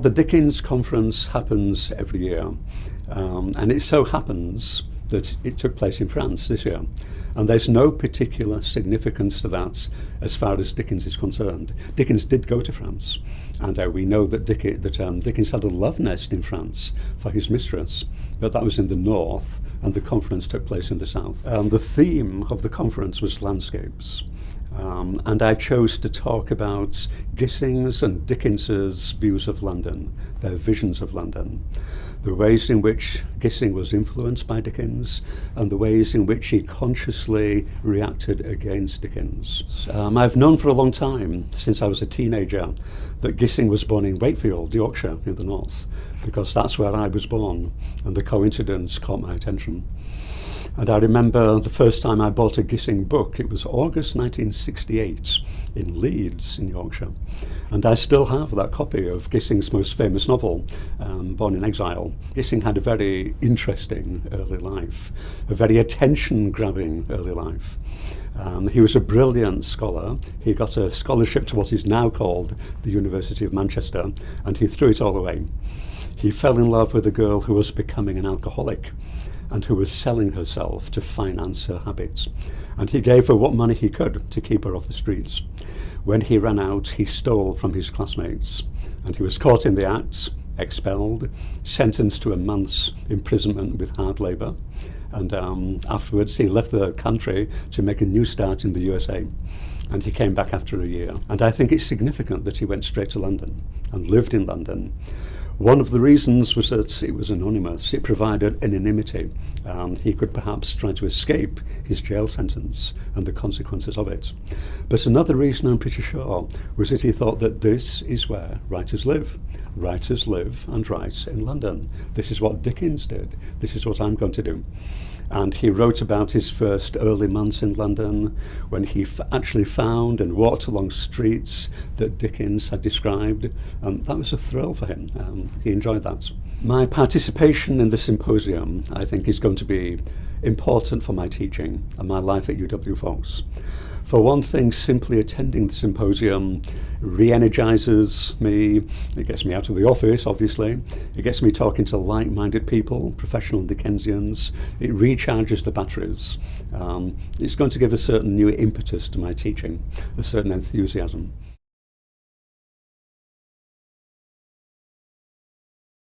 The Dickens conference happens every year, and it so happens that it took place in France this year. And there's no particular significance to that as far as Dickens is concerned. Dickens did go to France, and we know that Dickens had a love nest in France for his mistress, but that was in the north, and the conference took place in the south. The theme of the conference was landscapes. And I chose to talk about Gissing's and Dickens's views of London, their visions of London, the ways in which Gissing was influenced by Dickens, and the ways in which he consciously reacted against Dickens. I've known for a long time, since I was a teenager, that Gissing was born in Wakefield, Yorkshire, in the north, because that's where I was born, and the coincidence caught my attention. And I remember the first time I bought a Gissing book, it was August 1968 in Leeds in Yorkshire. And I still have that copy of Gissing's most famous novel, Born in Exile. Gissing had a very interesting early life, a very attention-grabbing early life. He was a brilliant scholar. He got a scholarship to what is now called the University of Manchester, and he threw it all away. He fell in love with a girl who was becoming an alcoholic, and who was selling herself to finance her habits. And he gave her what money he could to keep her off the streets. When he ran out, he stole from his classmates, and he was caught in the act, expelled, sentenced to a month's imprisonment with hard labour, and afterwards he left the country to make a new start in the USA. And he came back after a year. And I think it's significant that he went straight to London and lived in London. One of the reasons was that it was anonymous. It provided anonymity. He could perhaps try to escape his jail sentence and the consequences of it. But another reason, I'm pretty sure, was that he thought that this is where writers live. Writers live and write in London. This is what Dickens did. This is what I'm going to do. And he wrote about his first early months in London, when he actually found and walked along streets that Dickens had described. That was a thrill for him. He enjoyed that. My participation in the symposium, I think, is going to be important for my teaching and my life at UWFox. For one thing, simply attending the symposium re-energizes me. It gets me out of the office, obviously. It gets me talking to like-minded people, professional Dickensians. It recharges the batteries. It's going to give a certain new impetus to my teaching, a certain enthusiasm.